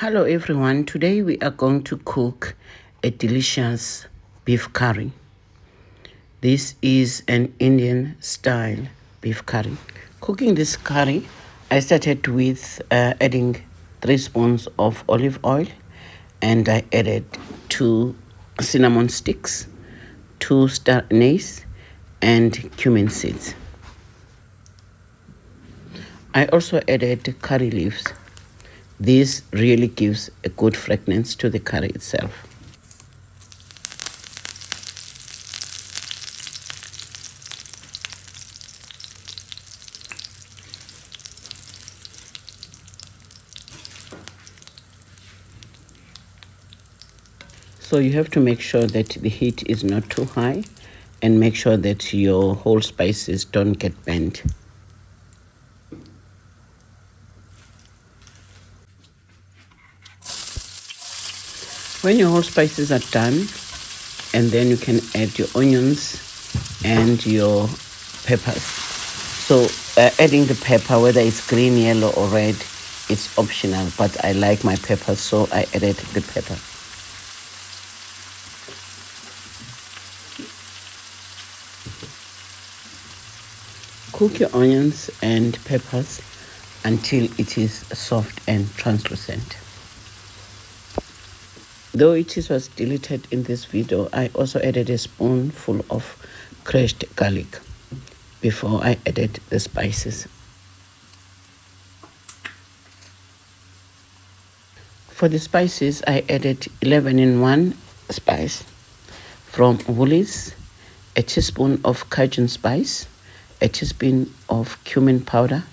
Hello everyone, today we are going to cook a delicious beef curry. This is an Indian style beef curry. Cooking this curry, I started with adding 3 spoons of olive oil, and I added 2 cinnamon sticks, 2 star anise, and cumin seeds. I also added curry leaves. This really gives a good fragrance to the curry itself. So you have to make sure that the heat is not too high, and make sure that your whole spices don't get burnt. When your whole spices are done, and then you can add your onions and your peppers. So adding the pepper, whether it's green, yellow, or red, it's optional, but I like my pepper, so I added the pepper. Cook your onions and peppers until it is soft and translucent. Though it was deleted in this video, I also added a spoonful of crushed garlic before I added the spices. For the spices, I added 11-in-1 spice from Woolies, a teaspoon of Cajun spice, a teaspoon of cumin powder,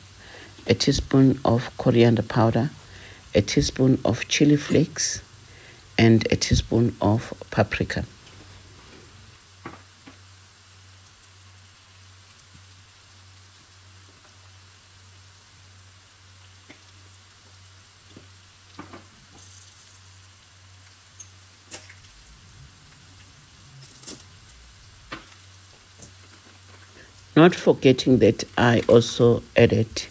a teaspoon of coriander powder, a teaspoon of chili flakes, and a teaspoon of paprika. Not forgetting that I also added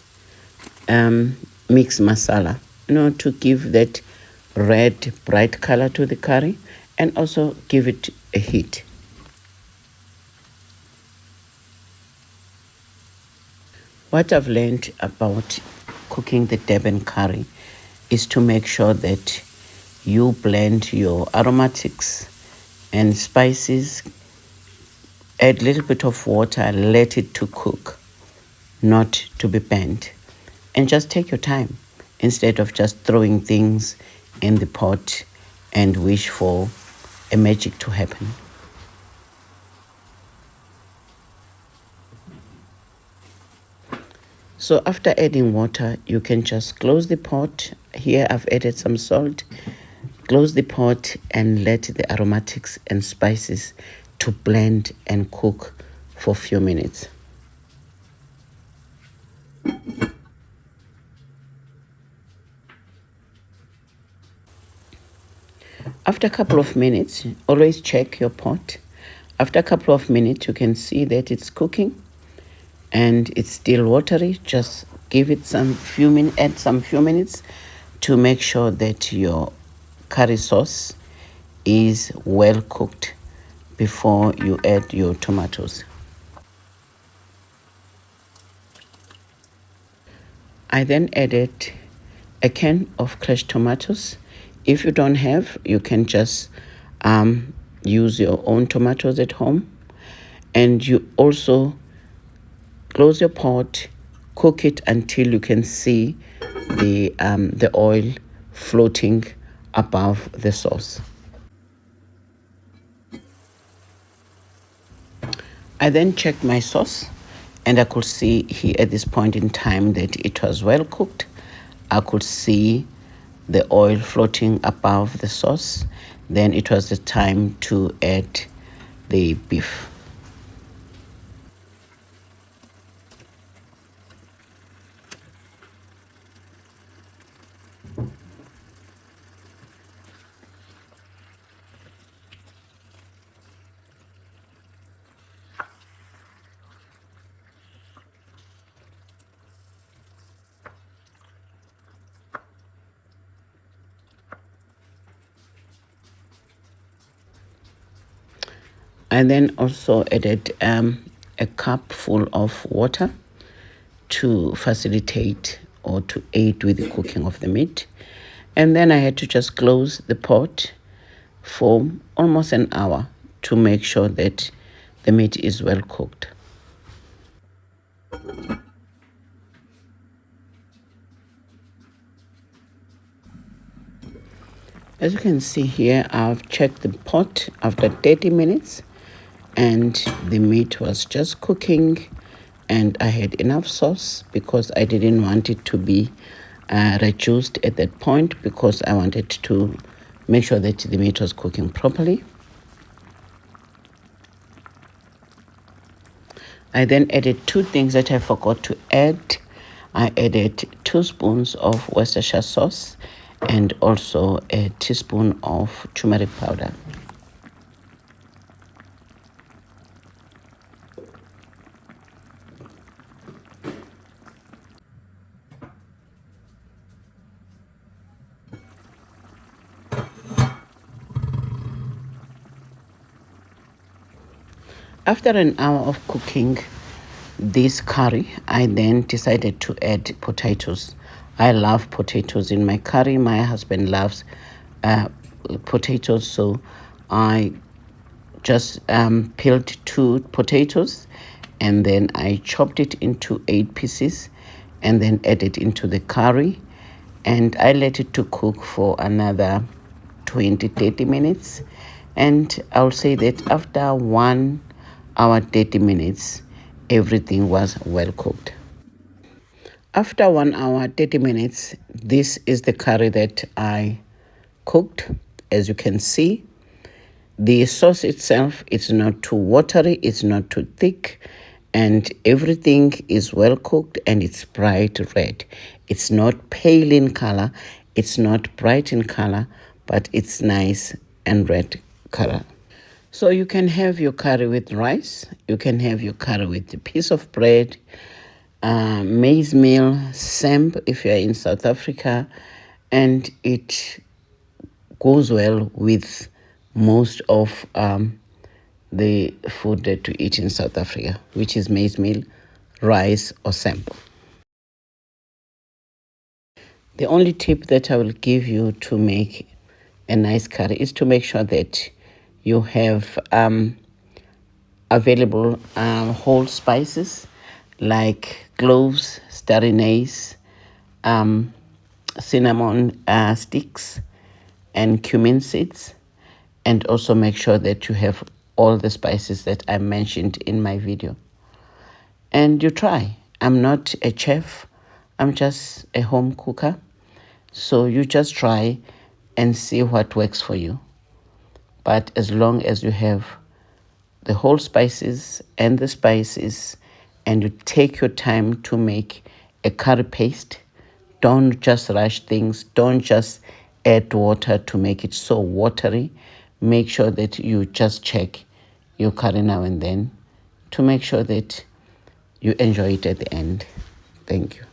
mixed masala, to give that red bright color to the curry and also give it a heat. What I've learned about cooking the Durban curry is to make sure that you blend your aromatics and spices, add a little bit of water, let it to cook, not to be burnt. And just take your time instead of just throwing things in the pot and wish for a magic to happen. So after adding water, you can just close the pot. Here I've added some salt. Close the pot and let the aromatics and spices to blend and cook for a few minutes. After a couple of minutes, always check your pot. After a couple of minutes, you can see that it's cooking and it's still watery. Just give it add some few minutes to make sure that your curry sauce is well cooked before you add your tomatoes. I then added a can of crushed tomatoes. If you don't have, you can just use your own tomatoes at home. And you also close your pot, cook it until you can see the oil floating above the sauce. I then checked my sauce, and I could see here at this point in time that it was well cooked. I could see the oil floating above the sauce. Then it was the time to add the beef. I then also added a cup full of water to facilitate or to aid with the cooking of the meat. And then I had to just close the pot for almost an hour to make sure that the meat is well cooked. As you can see here, I've checked the pot after 30 minutes and the meat was just cooking, and I had enough sauce because I didn't want it to be reduced at that point, because I wanted to make sure that the meat was cooking properly. I then added two things that I forgot to add. I added 2 spoons of Worcestershire sauce and also a teaspoon of turmeric powder. After an hour of cooking this curry, I then decided to add potatoes. I love potatoes in my curry. My husband loves potatoes, so I just peeled 2 potatoes and then I chopped it into 8 pieces and then added into the curry, and I let it to cook for another 20-30 minutes. And I'll say that after 1 hour 30 minutes everything was well cooked. After 1 hour 30 minutes, this is the curry that I cooked. As you can see, the sauce itself is not too watery, it's not too thick, and everything is well cooked and it's bright red. It's not pale in color, it's not bright in color, but it's nice and red color. So you can have your curry with rice, you can have your curry with a piece of bread, maize meal, samp if you're in South Africa, and it goes well with most of the food that we eat in South Africa, which is maize meal, rice, or samp. The only tip that I will give you to make a nice curry is to make sure that you have available whole spices like cloves, star anise, cinnamon sticks, and cumin seeds. And also make sure that you have all the spices that I mentioned in my video. And you try. I'm not a chef, I'm just a home cooker. So you just try and see what works for you. But as long as you have the whole spices and the spices, and you take your time to make a curry paste, don't just rush things, don't just add water to make it so watery. Make sure that you just check your curry now and then to make sure that you enjoy it at the end. Thank you.